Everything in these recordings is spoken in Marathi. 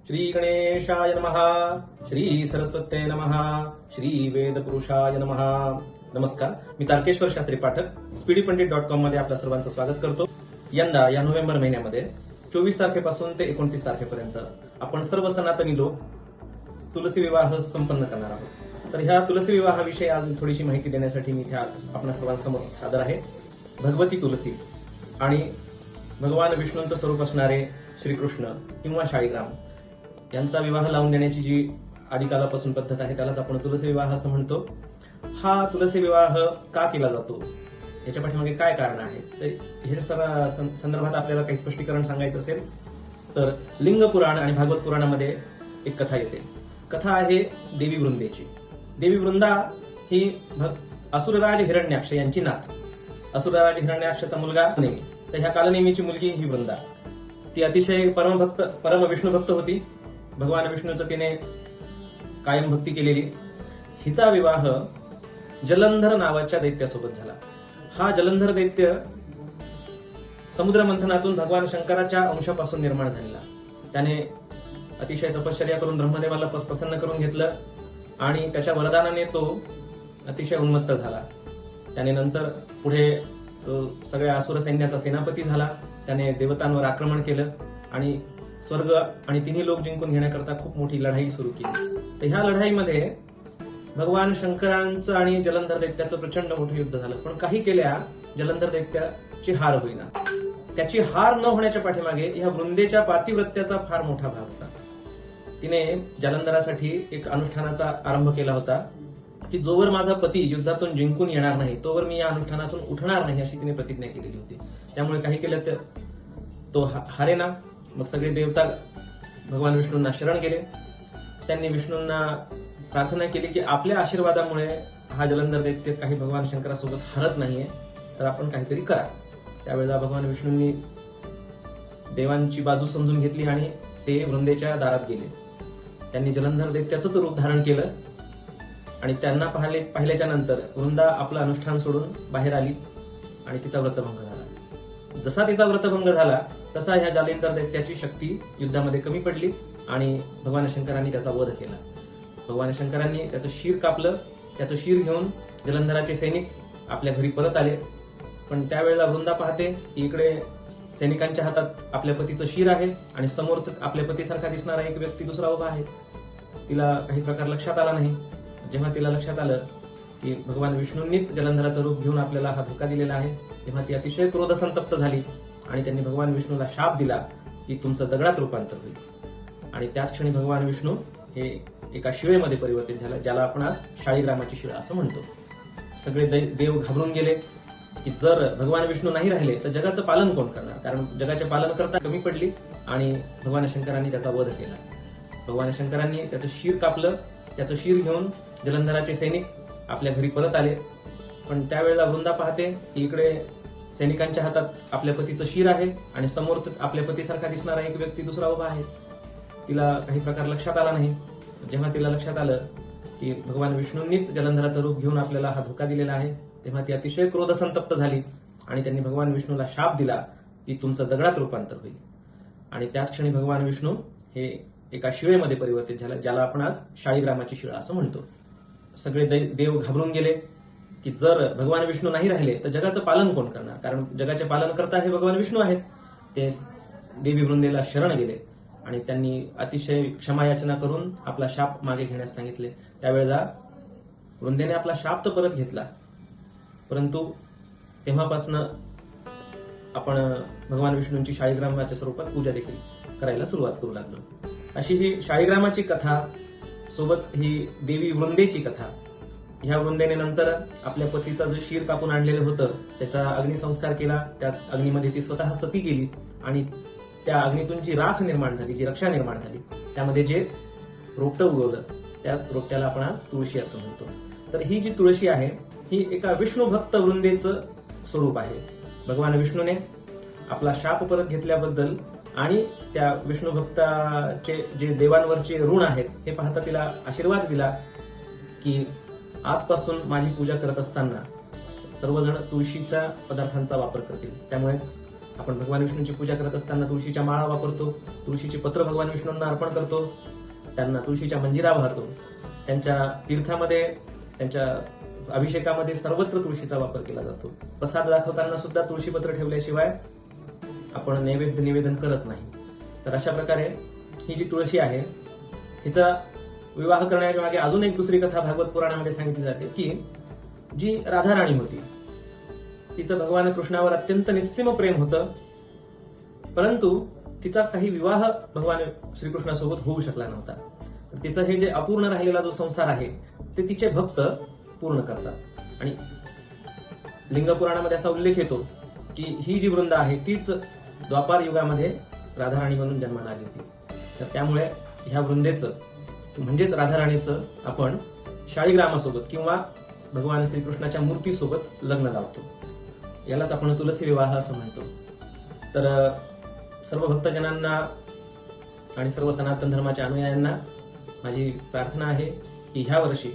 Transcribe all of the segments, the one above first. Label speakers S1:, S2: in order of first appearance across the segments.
S1: श्री गणेशाय नमः, श्री सरस्वते नमः, श्री वेदपुरुषाय नमः. नमस्कार, मी तारकेश्वर शास्त्री पाठक speedypandit.com मध्ये आपल्या सर्वांचं स्वागत करतो. यंदा या नोव्हेंबर महिन्यामध्ये 24 तारखेपासून ते 29 तारखेपर्यंत आपण सर्व सनातनी लोक तुलसी विवाह संपन्न करणार आहोत. तर ह्या तुलसी विवाहाविषयी आज थोडीशी माहिती देण्यासाठी मी इथे आपल्या सर्वांसमोर सादर आहे. भगवती तुलसी आणि भगवान विष्णूंचं स्वरूप असणारे श्रीकृष्ण किंवा शाळीग्राम यांचा विवाह लावून देण्याची जी आदिकालापासून पद्धत आहे त्यालाच आपण तुलसी विवाह असं म्हणतो. हा तुलसी विवाह का केला जातो, याच्या पाठीमागे काय कारण आहे, तर हे संदर्भात आपल्याला काही स्पष्टीकरण सांगायचं असेल तर लिंग पुराण आणि भागवत पुराणामध्ये एक कथा येते. कथा आहे देवी वृंदेची. देवी वृंदा ही असुरराज हिरण्याक्ष यांची नात. असुरराज हिरण्याक्षचा मुलगा नेमी, तर ह्या कालनेमीची मुलगी ही वृंदा. ती अतिशय परम विष्णुभक्त होती. भगवान विष्णूचं तिने कायम भक्ती केलेली. हिचा विवाह जलंधर नावाच्या दैत्यासोबत झाला. हा जलंधर दैत्य समुद्र मंथनातून भगवान शंकराच्या अंशापासून निर्माण झालेला. त्याने अतिशय तपश्चर्या करून ब्रह्मदेवाला प्रसन्न करून घेतलं आणि त्याच्या वरदानाने तो अतिशय उन्मत्त झाला. त्याने नंतर पुढे सगळ्या असुर सैन्याचा सेनापती झाला. त्याने देवतांवर आक्रमण केलं आणि स्वर्ग आणि तिन्ही लोक जिंकून घेण्याकरता खूप मोठी लढाई सुरू केली. तर ह्या लढाईमध्ये भगवान शंकरांचं आणि जलंधर दैत्याचं प्रचंड मोठं युद्ध झालं. पण काही केल्या जलंधर दैत्याची हार होईना. त्याची हार न होण्याच्या पाठीमागे ह्या वृंदेच्या पातिव्रत्याचा फार मोठा भाग होता. तिने जलंधरासाठी एक अनुष्ठानाचा आरंभ केला होता की जोवर माझा पती युद्धातून जिंकून येणार नाही तोवर मी या अनुष्ठानातून उठणार नाही, अशी तिने प्रतिज्ञा केलेली होती. त्यामुळे काही केलं तर तो हारेना. मग सगळे देवता भगवान विष्णूंना शरण गेले. त्यांनी विष्णूंना प्रार्थना केली की आपल्या आशीर्वादामुळे हा जलंधर दैत्य काही भगवान शंकरासोबत हरत नाहीये, तर आपण काहीतरी करा. त्यावेळेला भगवान विष्णूंनी देवांची बाजू समजून घेतली आणि ते वृंदेच्या दारात गेले. त्यांनी जलंधर दैत्याचंच रूप धारण केलं आणि त्यांना पाहिल्याच्या नंतर वृंदा आपलं अनुष्ठान सोडून बाहेर आली आणि तिचा व्रतभंग झाला. जसा तिचा व्रतभंग झाला तसा ह्या जलंधर दैत्याची शक्ती युद्धामध्ये कमी पडली आणि भगवान शंकरांनी त्याचा वध केला. भगवान शंकरांनी त्याचं शीर कापलं. त्याचं शीर घेऊन जलंधराचे सैनिक आपल्या घरी परत आले. पण त्यावेळेला वृंदा पाहते की इकडे सैनिकांच्या हातात आपल्या पतीचं शीर आहे आणि समोर आपल्या पतीसारखा दिसणारा एक व्यक्ती दुसरा उभा आहे. तिला काही प्रकार लक्षात आला नाही. जेव्हा तिला लक्षात आलं की भगवान विष्णूंनीच जलंधराचं रूप घेऊन आपल्याला हा धोका दिलेला आहे, तेव्हा ती अतिशय क्रोधसंतप्त झाली आणि त्यांनी भगवान विष्णूला शाप दिला की तुमचं दगडात रूपांतर होईल. आणि त्याच क्षणी भगवान विष्णू हे एका शिळेमध्ये परिवर्तित झालं, ज्याला आपण आज शाळीग्रामाची शिळा असं म्हणतो. सगळे देव घाबरून गेले की जर भगवान विष्णू नाही राहिले तर जगाचं पालन कोण करणार, कारण जगाचे पालन करता कमी पडली आणि भगवान शंकरांनी त्याचा वध केला. भगवान शंकरांनी त्याचं शीर कापलं. त्याचं शीर घेऊन जलंधराचे सैनिक आपल्या घरी परत आले. पण त्यावेळेला वृंदा पाहते की इकडे सैनिकांच्या हातात आपल्या पतीचं शीर आहे आणि समोर आपल्या पतीसारखा दिसणारा एक व्यक्ती दुसरा उभा आहे. तिला काही प्रकार लक्षात आला नाही. जेव्हा तिला लक्षात आलं की भगवान विष्णूंनीच जलंधराचं रूप घेऊन आपल्याला हा धोका दिलेला आहे, तेव्हा ती अतिशय क्रोधसंतप्त झाली आणि त्यांनी भगवान विष्णूला शाप दिला की तुमचं दगडात रूपांतर होईल. आणि त्याच क्षणी भगवान विष्णू हे एका शिळेमध्ये परिवर्तित झालं, ज्याला आपण आज शाळीग्रामाची शिळा असं म्हणतो. सगळे देव घाबरून गेले की जर भगवान विष्णू नाही राहिले तर जगाचं पालन कोण करणार, कारण जगाचे पालन करता हे भगवान विष्णू आहेत. ते देवी वृंदेला शरण गेले आणि त्यांनी अतिशय क्षमायाचना करून आपला शाप मागे घेण्यास सांगितले. त्यावेळेला वृंदेने आपला शाप तर परत घेतला, परंतु तेव्हापासून आपण भगवान विष्णूंची शाळीग्रामाच्या स्वरूपात पूजा देखील करायला सुरुवात करू लागलो. अशी ही शाळीग्रामाची कथा सोबत ही देवी वृंदेची कथा. ह्या वृंदेने नंतर आपल्या पतीचं जे शीर कापून आणलेलं होतं त्याचा अग्निसंस्कार केला. त्या अग्नीमध्ये ती स्वतः सती गेली आणि त्या अग्नीतून जी राख निर्माण झाली, जी रक्षा निर्माण झाली, त्यामध्ये जे रोपटं उगवलं त्या रोपट्याला आपण आज तुळशी असं म्हणतो. तर ही जी तुळशी आहे ही एका विष्णुभक्त वृंदेचं स्वरूप आहे. भगवान विष्णूने आपला शाप परत घेतल्याबद्दल आणि त्या विष्णुभक्ताचे जे देवांवरचे ऋण आहेत हे पाहता तिला आशीर्वाद दिला की आजपासून माझी पूजा करत असताना सर्वजण तुळशीच्या पदार्थांचा वापर करतील. त्यामुळेच आपण भगवान विष्णूंची पूजा करत असताना तुळशीच्या माळा वापरतो, तुळशीची पत्र भगवान विष्णूंना अर्पण करतो, त्यांना तुळशीच्या मंजिरा वाहतो, त्यांच्या तीर्थामध्ये, त्यांच्या अभिषेकामध्ये सर्वत्र तुळशीचा वापर केला जातो. प्रसाद दाखवताना सुद्धा तुळशीपत्र ठेवल्याशिवाय आपण नैवेद्य निवेदन करत नाही. तर अशा प्रकारे ही जी तुळशी आहे हिचा विवाह करण्याच्या मागे अजून एक दुसरी कथा भागवत पुराणामध्ये सांगितली जाते की जी राधा राणी होती तिचं भगवान कृष्णावर अत्यंत निस्सीम प्रेम होतं, परंतु तिचा काही विवाह भगवान श्रीकृष्णासोबत होऊ शकला नव्हता. तर तिचं हे जे अपूर्ण राहिलेला जो संसार आहे ते तिचे भक्त पूर्ण करतात. आणि लिंग पुराणामध्ये असा उल्लेख येतो की ही जी वृंदा आहे तीच द्वापार युगामध्ये राधाराणी म्हणून जन्माला आली होती. तर त्यामुळे ह्या वृंदेचं म्हणजेच राधाराणीचं आपण शाळीग्रामासोबत किंवा भगवान श्रीकृष्णाच्या मूर्तीसोबत लग्न लावतो. यालाच आपण तुलसी विवाह असं म्हणतो. तर सर्व भक्तजनांना आणि सर्व सनातन धर्माच्या अनुयायांना माझी प्रार्थना आहे की ह्या वर्षी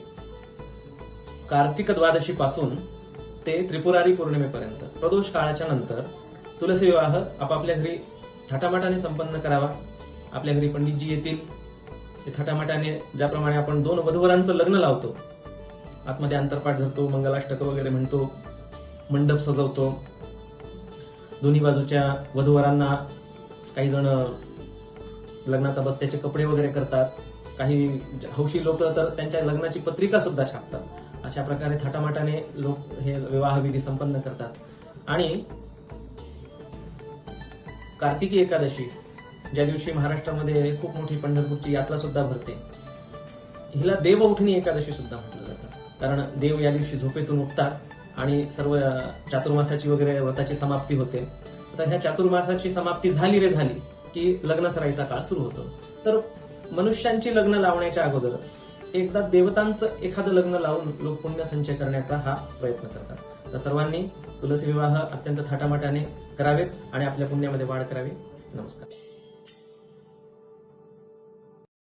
S1: कार्तिक द्वादशी पासून ते त्रिपुरारी पौर्णिमेपर्यंत प्रदोष काळाच्या नंतर तुलसी विवाह आपापल्या घरी थाटामाटाने संपन्न करावा. आपल्या घरी पंडितजी येतील, ते थाटामाटाने ज्याप्रमाणे आपण 2 वधूवरांचं लग्न लावतो, आतमध्ये अंतरपाठ धरतो, मंगलाष्टक वगैरे म्हणतो, मंडप सजवतो, दोन्ही बाजूच्या वधूवरांना काही जण लग्नाचा बस्त्याचे कपडे वगैरे करतात, काही हौशी लोक तर त्यांच्या लग्नाची पत्रिका सुद्धा छापतात. अशा प्रकारे थाटामाटाने लोक हे विवाहविधी संपन्न करतात. आणि कार्तिकी एकादशी ज्या दिवशी महाराष्ट्रामध्ये खूप मोठी पंढरपूरची यात्रा सुद्धा भरते, हिला देव उठणी एकादशी सुद्धा म्हटलं जातं. कारण देव या दिवशी झोपेतून उठतात आणि सर्व चातुर्मासाची वगैरे व्रताची समाप्ती होते. आता ह्या चातुर्मासाची समाप्ती झाली की लग्नसराईचा काळ सुरू होतो. तर मनुष्यांची लग्न लावण्याच्या अगोदर एकदा देवतांचं एखादं लग्न लावून लोक पुण्य संचय करण्याचा हा प्रयत्न करतात. तर सर्वांनी तुलसी विवाह अत्यंत थाटामाटाने करावेत आणि आपल्या पुण्यामध्ये वाढ करावी. नमस्कार.